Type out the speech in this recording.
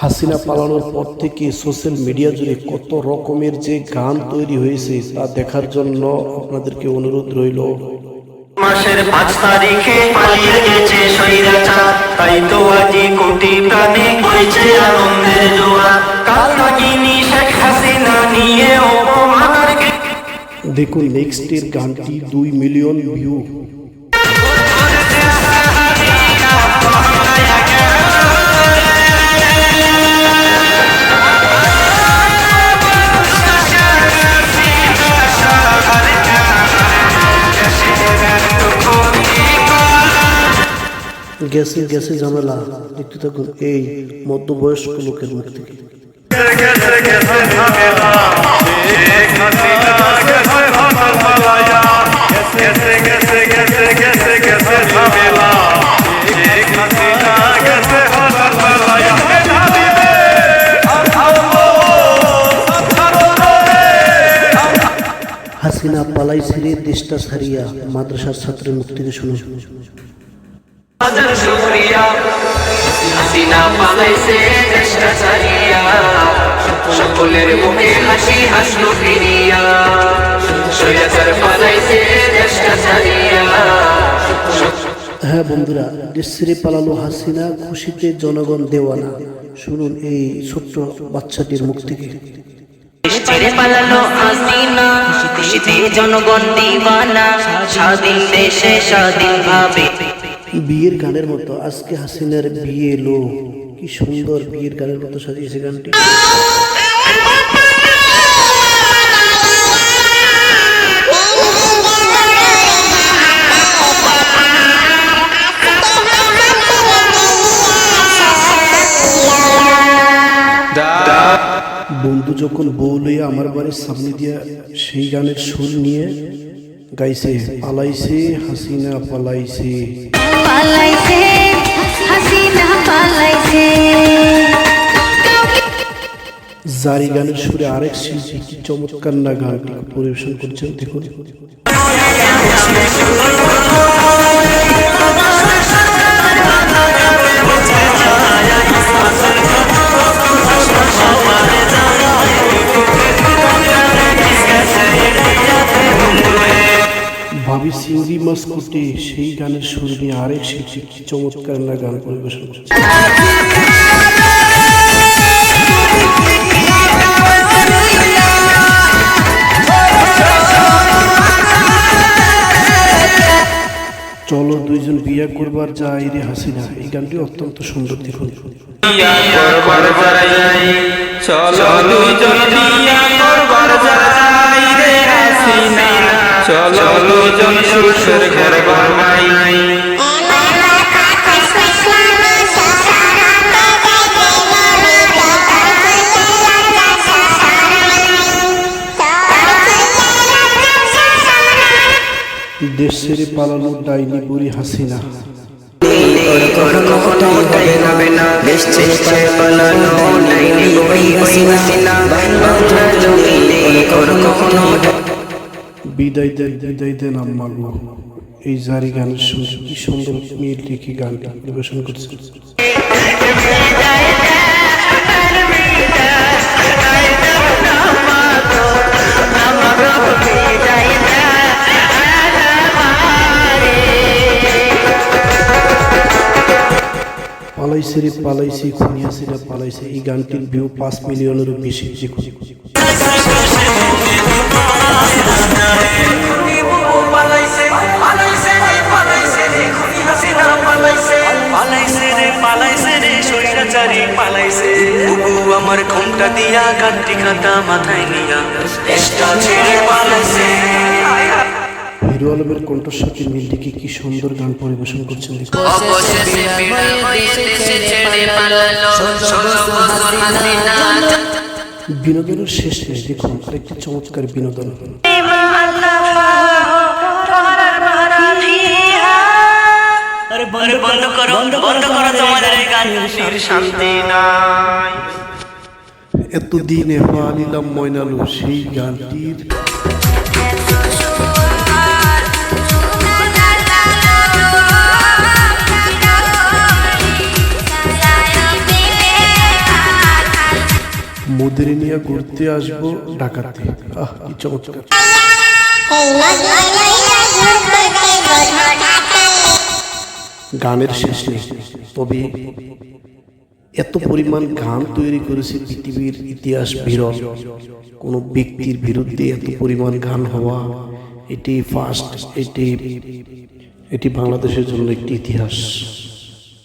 হাসিনা পালানোর পর থেকে সোশ্যাল মিডিয়া জুড়ে কত রকমের যে গান তৈরি হয়েছে তা দেখার জন্য আপনাদেরকে অনুরোধ রইল। মাসের 5 তারিখে পালিয়ে গেছে স্বৈরাচার, তাই তো আজি কোটি প্রাণে হয়েছে আনন্দের জোয়ার। কাল নাগিনী শেখ হাসিনা নিয়ে অপমানের দেখুন নেক্সটের গানটি 2 মিলিয়ন ভিউ। গ্যাসে গ্যাসে ঝামেলা দেখতে থাকুন এই মধ্যবয়স্ক লোকের মুখ থেকে। হাসিনা পালাইছে রে দেশটা ছাড়িয়া, মাদ্রাসার ছাত্রের মুখ থেকে শুনুন। হাজার শুকরিয়া, হাসিনা পালাইছে দেশটা ছাড়িয়া, সকলের মুখে হাসি হাসলো ফিরিয়া, স্বৈরাচার পালাইছে দেশটা ছাড়িয়া। হ্যাঁ বন্ধুরা, দেশ ছেড়ে পালালো হাসিনা, খুশিতে জনগণ দেওয়ানা। শুনুন এই ছোট্ট বাচ্চাটির মুখ থেকে। দেশ ছেড়ে পালালো হাসিনা, খুশিতে জনগণ দিওয়ানা, স্বাধীন দেশে স্বাধীন ভাবে। বিয়ের গানের মতো আজকে হাসিনার বিয়ে এলো, কি সুন্দর বিয়ের গানের মতো সাজিয়েছে গানটি। বন্ধু যখন বউ লইয়া আমার বাড়ির সামনে দিয়া সেই গানের সুর নিয়ে গাইছে, পালাইছে হাসিনা পালাইছে, পালাইছে হাসিনা পালাইছে। জারি গানের সুরে আরেক শিল্পী কি চমৎকার না গানটি পরিবেশন করছেন, দেখুন। ভাবি সিঙ্গি মাস্কুটে সেই গানের সুর নিয়ে আরেক শিল্পী কি চমৎকার না গান পরিবেশন করছে। চলো দুইজন বিয়ে করবার যাই রে হাসিনা, এই গানটি অত্যন্ত সুন্দর, দেখুন। চলো দুজন বিয়া করবার যাই রে হাসিনা, চলো দুজন শ্বশুর ঘর বানাই। দেশ ছেড়ে পালানো ডাইনি বুড়ি হাসিনা। দেশ ছেড়ে পালানো ডাইনি বুড়ি হাসিনা, বাংলার জমিনে কখনো বিদায় দেন বিদায় দেন আম্মা গো, এই জারি গানের সুর কি সুন্দর মেয়ের লিখে গানটি পরিবেশন করছে। পালাইছে রে পালাইছে খুনিয়াছিরা পালাইছে, এই গানটির ভিউ 5 মিলিয়নেরও বেশি। দেখুন আমার ঘুমটা দিয়া গানটি খাতা মাথায় নিয়া দেশটা ছেড়ে পালাইছে। হিরো আলমের কণ্ঠস্বরটি মিলটিকে কি সুন্দর গান পরিবেশন করছেন। বিনোদনের শেষ নেই, দেখুন আরেকটি চমৎকার বিনোদন। বন্ধ করো তোমাদের এই গানের শান্তি নাই। এতদিনে পালিলাম ময়নালু, সেই গানটির মোদের নিয়ে ঘুরতে আসবো ঢাকাতে। কি চমৎকার। গানের শেষ নেই, তবে এত পরিমাণ গান তৈরি করেছে পৃথিবীর ইতিহাস বিরল। কোনো ব্যক্তির বিরুদ্ধে এত পরিমাণ গান হওয়া এটি ফার্স্ট, এটি বাংলাদেশের জন্য একটি ইতিহাস।